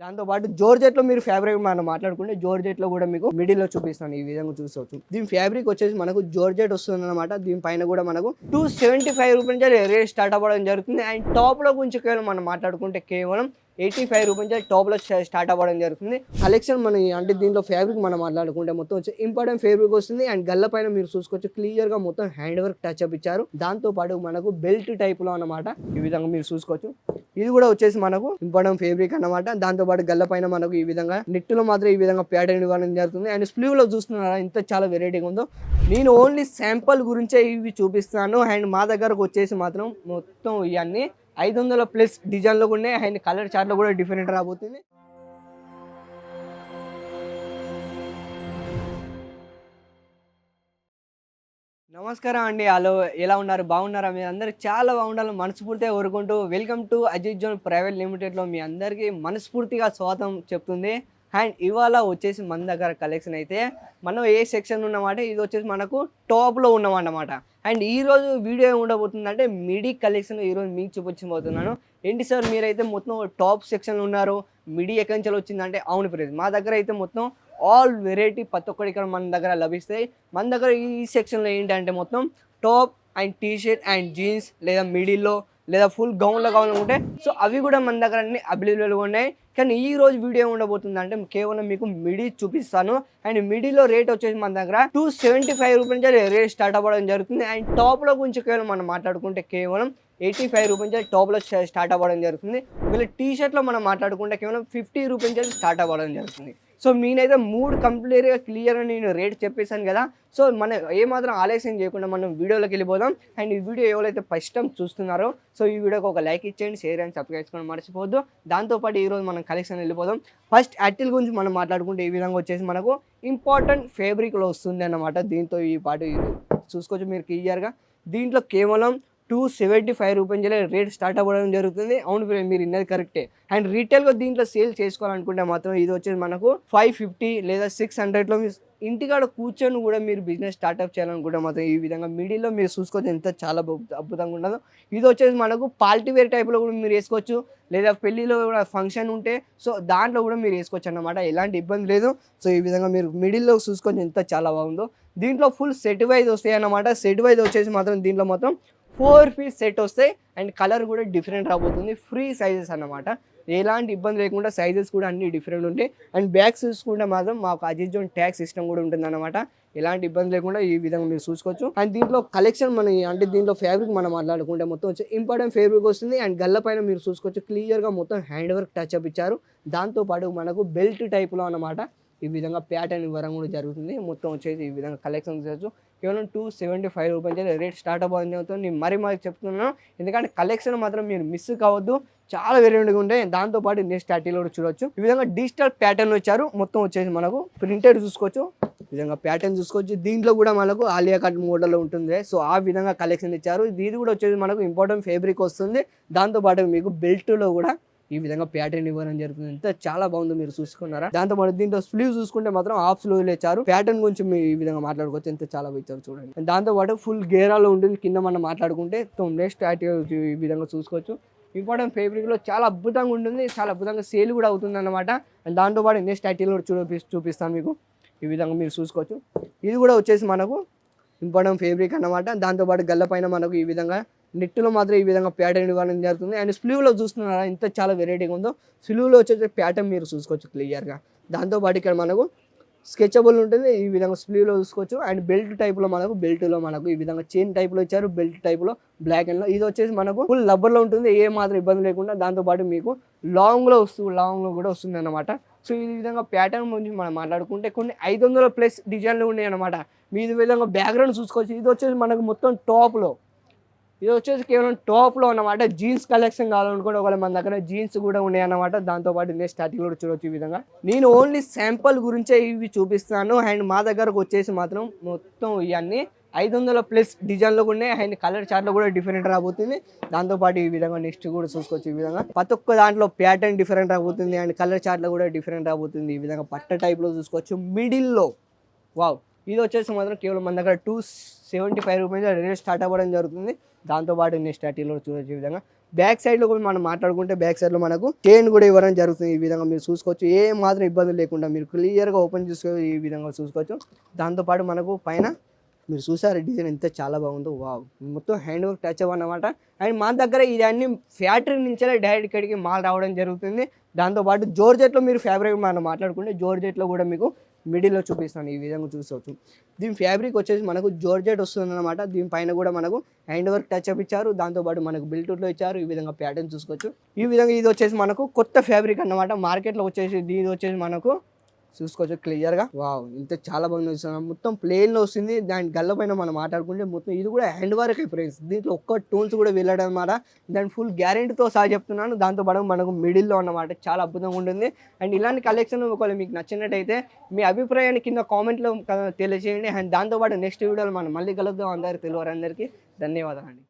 దాంతో పాటు జార్జెట్‌లో మీరు ఫ్యాబ్రిక్ మనం మాట్లాడుకుంటే జార్జెట్‌లో కూడా మీకు మిడిల్‌లో చూపిస్తాను. ఈ విధంగా చూసుకోవచ్చు. దీని ఫ్యాబ్రిక్ వచ్చేసి మనకు జార్జెట్ వస్తుందన్నమాట. దీని పైన కూడా మనకు 275 రూపీస్ నుంచి రేట్ స్టార్ట్ అవ్వడం జరుగుతుంది. అండ్ టాప్‌లో గురించి కేవలం మనం మాట్లాడుకుంటే కేవలం 85 రూపీస్ నుంచి టాప్‌లో స్టార్ట్ అవ్వడం జరుగుతుంది. కలెక్షన్ మన అంటే దీంట్లో ఫ్యాబ్రిక్ మనం మాట్లాడుకుంటే మొత్తం వచ్చి ఇంపార్టెంట్ ఫ్యాబ్రిక్ వస్తుంది. అండ్ గల్ల పైన మీరు చూసుకోవచ్చు క్లియర్‌గా మొత్తం హ్యాండ్ వర్క్ టచ్ అప్ ఇచ్చారు. దాంతో పాటు మనకు బెల్ట్ టైప్‌లో అన్నమాట. ఈ విధంగా మీరు చూసుకోవచ్చు. ఇది కూడా వచ్చేసి మనకు ఇంపార్టెంట్ ఫ్యాబ్రిక్ అన్నమాట. దాంతో పాటు గల్ల పైన మనకు ఈ విధంగా నెట్లో మాత్రం ఈ విధంగా ప్యాటర్న్ ఇవ్వడం జరుగుతుంది. అండ్ స్లీవ్ లో చూస్తున్నారా ఇంత చాలా వెరైటీగా ఉందో. నేను ఓన్లీ శాంపుల్ గురించే ఇవి చూపిస్తున్నాను. అండ్ మా దగ్గరకు వచ్చేసి మాత్రం మొత్తం ఇవన్నీ 500 ప్లస్ డిజైన్లు కూడా ఉన్నాయి. అండ్ కలర్ చార్ట్లో కూడా డిఫరెంట్ రాబోతుంది. నమస్కారం అండి. హలో, ఎలా ఉన్నారు? బాగున్నారా? మీరు అందరూ చాలా బాగుండాలని మనస్ఫూర్తిగా కోరుకుంటూ welcome to Ajith zone private లిమిటెడ్లో మీ అందరికీ మనస్ఫూర్తిగా స్వాగతం చెప్తుంది. అండ్ ఇవాళ వచ్చేసి మన దగ్గర కలెక్షన్ అయితే మనం ఏ సెక్షన్ ఉన్నమాట ఇది వచ్చేసి మనకు టాప్లో ఉన్నామన్నమాట. అండ్ ఈరోజు వీడియో ఏమి ఉండబోతుందంటే మిడీ కలెక్షన్ ఈరోజు మీకు చూపించబోతున్నాను. ఏంటి సార్ మీరైతే మొత్తం టాప్ సెక్షన్లో ఉన్నారు, మిడీ ఎక్కడి నుంచి వచ్చిందంటే అవును ఫ్రెండ్స్, మా దగ్గర అయితే మొత్తం ఆల్ వెరైటీ ప్రతి ఒక్కటి ఇక్కడ మన దగ్గర లభిస్తాయి. మన దగ్గర ఈ సెక్షన్లో ఏంటంటే మొత్తం top and T shirt and jeans లేదా మిడిల్లో లేదా ఫుల్ గౌన్లో కావాలనుకుంటే సో అవి కూడా మన దగ్గర అన్ని అవైలబుల్గా ఉన్నాయి. కానీ ఈ రోజు వీడియో ఉండబోతుంది అంటే కేవలం మీకు మిడీ చూపిస్తాను. అండ్ మిడీలో రేట్ వచ్చేసి మన దగ్గర 275 రూపీస్ నుంచి రేట్ స్టార్ట్ అవ్వడం జరుగుతుంది. అండ్ టాప్లో గురించి కేవలం మనం మాట్లాడుకుంటే కేవలం 85 రూపీస్ నుంచి టాప్లో స్టార్ట్ అవ్వడం జరుగుతుంది. వీళ్ళ టీ షర్ట్లో మనం మాట్లాడుకుంటే కేవలం 50 రూపీస్ నుంచి స్టార్ట్ అవ్వడం జరుగుతుంది. సో నేనైతే 3 కంప్లీట్గా క్లియర్గా నేను రేట్ చెప్పేశాను కదా. సో మనం ఏమాత్రం ఆలస్యం చేయకుండా మనం వీడియోలోకి వెళ్ళిపోదాం. అండ్ ఈ వీడియో ఎవరైతే ఫస్ట్ టైం చూస్తున్నారో సో ఈ వీడియోకి ఒక లైక్ ఇచ్చేయండి, షేర్ అండ్ సబ్స్క్రైబ్ చేసుకోవడం మర్చిపోవద్దు. దాంతోపాటు ఈరోజు మనం కలెక్షన్ వెళ్ళిపోదాం. ఫస్ట్ యాటిల్ గురించి మనం మాట్లాడుకుంటే ఈ విధంగా వచ్చేసి మనకు ఇంపార్టెంట్ ఫ్యాబ్రిక్లో వస్తుంది అన్నమాట. దీంతో ఈ పాటు చూసుకోవచ్చు మీరు క్లియర్గా. దీంట్లో కేవలం 275 రూపీస్ రేట్ స్టార్ట్ అవ్వడం జరుగుతుంది. అవును మీరు ఇన్నది కరెక్టే. అండ్ రీటైల్గా దీంట్లో సేల్ చేసుకోవాలనుకుంటే మాత్రం ఇది వచ్చేసి మనకు 550 లేదా 600లో ఇంటికాడ కూర్చొని కూడా మీరు బిజినెస్ స్టార్ట్అప్ చేయాలనుకుంటే మాత్రం ఈ విధంగా మిడిల్లో మీరు చూసుకోవచ్చు ఎంత చాలా అద్భుతంగా ఉండదు. ఇది వచ్చేసి మనకు పార్టీ వేర్ టైప్లో కూడా మీరు వేసుకోవచ్చు, లేదా పెళ్ళిలో కూడా ఫంక్షన్ ఉంటే సో దాంట్లో కూడా మీరు వేసుకోవచ్చు అన్నమాట. ఎలాంటి ఇబ్బంది లేదు. సో ఈ విధంగా మీరు మిడిల్లో చూసుకోవచ్చు ఎంత చాలా బాగుందో. దీంట్లో ఫుల్ సెట్ వైజ్ వస్తాయి అన్నమాట. సెట్ వైజ్ వచ్చేసి మాత్రం దీంట్లో మొత్తం 4 పీస్ సెట్ వస్తాయి. అండ్ కలర్ కూడా డిఫరెంట్ రాబోతుంది. ఫ్రీ సైజెస్ అన్నమాట. ఎలాంటి ఇబ్బంది లేకుండా సైజెస్ కూడా అన్ని డిఫరెంట్ ఉంటాయి. అండ్ బ్యాగ్స్ చూసుకుంటే మాత్రం మాకు అజిత్ జోన్ ట్యాగ్ సిస్టమ్ కూడా ఉంటుంది అనమాట. ఎలాంటి ఇబ్బంది లేకుండా ఈ విధంగా మీరు చూసుకోవచ్చు. అండ్ దీంట్లో కలెక్షన్ మన అంటే దీంట్లో ఫ్యాబ్రిక్ మనం మాట్లాడుకుంటే మొత్తం వచ్చి ఇంపార్టెంట్ ఫ్యాబ్రిక్ వస్తుంది. అండ్ గల్ల పైన మీరు చూసుకోవచ్చు క్లియర్గా మొత్తం హ్యాండ్ వర్క్ టచ్ అప్ ఇచ్చారు. దాంతోపాటు మనకు బెల్ట్ టైప్లో అనమాట ఈ విధంగా ప్యాటర్న్ ఇవ్వడం కూడా జరుగుతుంది. మొత్తం వచ్చేసి ఈ విధంగా కలెక్షన్ చేయొచ్చు. కేవలం 275 రూపీస్ రేట్ స్టార్ట్ అవ్వడం అవుతుంది. నేను మరి చెప్తున్నాను ఎందుకంటే కలెక్షన్ మాత్రం మీరు మిస్ కావద్దు. చాలా వెరైటీగా ఉంటాయి. దాంతోపాటు నెక్స్ట్ యాటిల్ కూడా చూడొచ్చు. ఈ విధంగా డిజిటల్ ప్యాటర్న్ వచ్చారు. మొత్తం వచ్చేసి మనకు ప్రింటెడ్ చూసుకోవచ్చు. ఈ విధంగా ప్యాటర్న్ చూసుకోవచ్చు. దీంట్లో కూడా మనకు ఆలియా కట్ మోడల్లో ఉంటుంది. సో ఆ విధంగా కలెక్షన్ ఇచ్చారు. ఇది కూడా వచ్చేసి మనకు ఇంపార్టెంట్ ఫ్యాబ్రిక్ వస్తుంది. దాంతోపాటు మీకు బెల్ట్లో కూడా ఈ విధంగా ప్యాటర్న్ ఇవ్వడం జరుగుతుంది. ఎంత చాలా బాగుందో మీరు చూసుకున్నారా. దాంతో పాటు దీంట్లో స్లీవ్ చూసుకుంటే మాత్రం హాఫ్ స్లీవ్ ఇచ్చారు. ప్యాటర్న్ గురించి మీరు ఈ విధంగా మాట్లాడుకోవచ్చు. ఎంత చాలా ఇచ్చారు చూడండి. దాంతో పాటు ఫుల్ గేరాలో ఉంటుంది కింద మనం మాట్లాడుకుంటే. నెక్స్ట్ ఈ విధంగా చూసుకోవచ్చు. ఇంపార్టెంట్ ఫ్యాబ్రిక్లో చాలా అద్భుతంగా ఉంటుంది. చాలా అద్భుతంగా సేల్ కూడా అవుతుంది అన్నమాట. అండ్ దాంతోపాటు నెక్స్ట్ యాటిల్ కూడా చూపిస్తాను మీకు. ఈ విధంగా మీరు చూసుకోవచ్చు. ఇది కూడా వచ్చేసి మనకు ఇంపార్టెంట్ ఫ్యాబ్రిక్ అన్నమాట. దాంతోపాటు గల్ల పైన మనకు ఈ విధంగా నెట్లో మాత్రం ఈ విధంగా ప్యాటర్న్ ఇవ్వడం జరుగుతుంది. అండ్ స్లీవ్లో చూస్తున్నారా ఇంత చాలా వెరైటీగా ఉందో. స్లీవ్లో వచ్చేసి ప్యాటర్న్ మీరు చూసుకోవచ్చు క్లియర్గా. దాంతోపాటు ఇక్కడ మనకు స్కెచబుల్ ఉంటుంది. ఈ విధంగా స్లీవ్లో చూసుకోవచ్చు. అండ్ బెల్ట్ టైప్లో బెల్ట్లో మనకు ఈ విధంగా చైన్ టైప్లో ఇచ్చారు. బెల్ట్ టైప్లో బ్లాక్ అండ్లో. ఇది వచ్చేసి మనకు ఫుల్ రబ్బర్లో ఉంటుంది. ఏ మాత్రం ఇబ్బంది లేకుండా. దాంతోపాటు మీకు లాంగ్లో కూడా వస్తుంది అన్నమాట. సో ఈ విధంగా ప్యాటర్న్ గురించి మనం మాట్లాడుకుంటే కొన్ని 500 ప్లస్ డిజైన్లు ఉన్నాయి అన్నమాట. మీ విధంగా బ్యాక్గ్రౌండ్ చూసుకోవచ్చు. ఇది వచ్చేసి మనకు మొత్తం టాప్లో, ఇది వచ్చేసి కేవలం టాప్లో అన్నమాట. జీన్స్ కలెక్షన్ కావాలనుకుంటే ఒకవేళ మన దగ్గర జీన్స్ కూడా ఉన్నాయి అన్నమాట. దాంతోపాటు నెక్స్ట్ స్టార్టింగ్ కూడా చూడవచ్చు. ఈ విధంగా నేను ఓన్లీ శాంపుల్ గురించే ఇవి చూపిస్తాను. అండ్ మా దగ్గరకు వచ్చేసి మాత్రం మొత్తం ఇవన్నీ 500 ప్లస్ డిజైన్లు ఉన్నాయి. అండ్ కలర్ చార్ట్లో కూడా డిఫరెంట్ రాబోతుంది. దాంతోపాటు ఈ విధంగా నెక్స్ట్ కూడా చూసుకోవచ్చు. ఈ విధంగా ప్రతి ఒక్క దాంట్లో ప్యాటర్న్ డిఫరెంట్ రాబోతుంది. అండ్ కలర్ చార్ట్లో కూడా డిఫరెంట్ రాబోతుంది. ఈ విధంగా పట్ట టైప్లో చూసుకోవచ్చు. మిడిల్లో వావ్ ఇది వచ్చేసి మాత్రం కేవలం మన దగ్గర 275 రూపీస్ రేట్ స్టార్ట్ అవ్వడం జరుగుతుంది. దాంతోపాటు నెక్స్ట్ స్టార్టింగ్లో చూడొచ్చు ఈ విధంగా. బ్యాక్ సైడ్లో కూడా మనం మాట్లాడుకుంటే బ్యాక్ సైడ్లో మనకు చైన్ కూడా ఇవ్వడం జరుగుతుంది. ఈ విధంగా మీరు చూసుకోవచ్చు, ఏ మాత్రం ఇబ్బంది లేకుండా మీరు క్లియర్గా ఓపెన్ చేసుకో ఈ విధంగా చూసుకోవచ్చు. దాంతోపాటు మనకు పైన మీరు చూసారు డిజైన్ ఎంత చాలా బాగుందో, వావ్ మొత్తం హ్యాండ్ వర్క్ టచ్ అవ్వనమాట. అండ్ మా దగ్గర ఇదన్నీ ఫ్యాక్టరీ నుంచే డైరెక్ట్ ఇక్కడికి మాల్ రావడం జరుగుతుంది. దాంతోపాటు జోర్జెట్లో మీరు ఫ్యాబ్రిక్ మనం మాట్లాడుకుంటే జోర్జెట్లో కూడా మీకు మిడిల్లో చూపిస్తాను ఈ విధంగా చూసుకోవచ్చు. దీని ఫ్యాబ్రిక్ వచ్చేసి మనకు జోర్జెట్ వస్తుంది అనమాట. దీనిపైన కూడా మనకు హ్యాండ్ వర్క్ టచ్ అప్ ఇచ్చారు. దాంతోపాటు మనకు బిల్టుట్లో ఇచ్చారు. ఈ విధంగా ప్యాటర్న్ చూసుకోవచ్చు. ఈ విధంగా ఇది వచ్చేసి మనకు కొత్త ఫ్యాబ్రిక్ అన్నమాట. మార్కెట్లో వచ్చేసి ఇది వచ్చేసి మనకు చూసుకోవచ్చు క్లియర్గా. వావ్ ఇంత చాలా బాగుంది. మొత్తం ప్లేన్లో వస్తుంది. దాని గల్ల పైన మనం మాట్లాడుకుంటే మొత్తం ఇది కూడా హ్యాండ్ వర్క్ ఫ్రెండ్స్. దీంట్లో ఒక్క టోన్స్ కూడా వెళ్ళడం అన్నమాట. దాని ఫుల్ గ్యారెంటీతో సహా చెప్తున్నాను. దాంతోపాటు మనకు మిడిల్లో అన్నమాట చాలా అద్భుతంగా ఉంటుంది. అండ్ ఇలాంటి కలెక్షన్ ఒకవేళ మీకు నచ్చినట్టయితే మీ అభిప్రాయాన్ని కింద కామెంట్లో తెలియజేయండి. అండ్ దాంతోపాటు నెక్స్ట్ వీడియోలో మనం మళ్ళీ కలుద్దాం. అందరికీ తెలియవారందరికీ ధన్యవాదాలు అండి.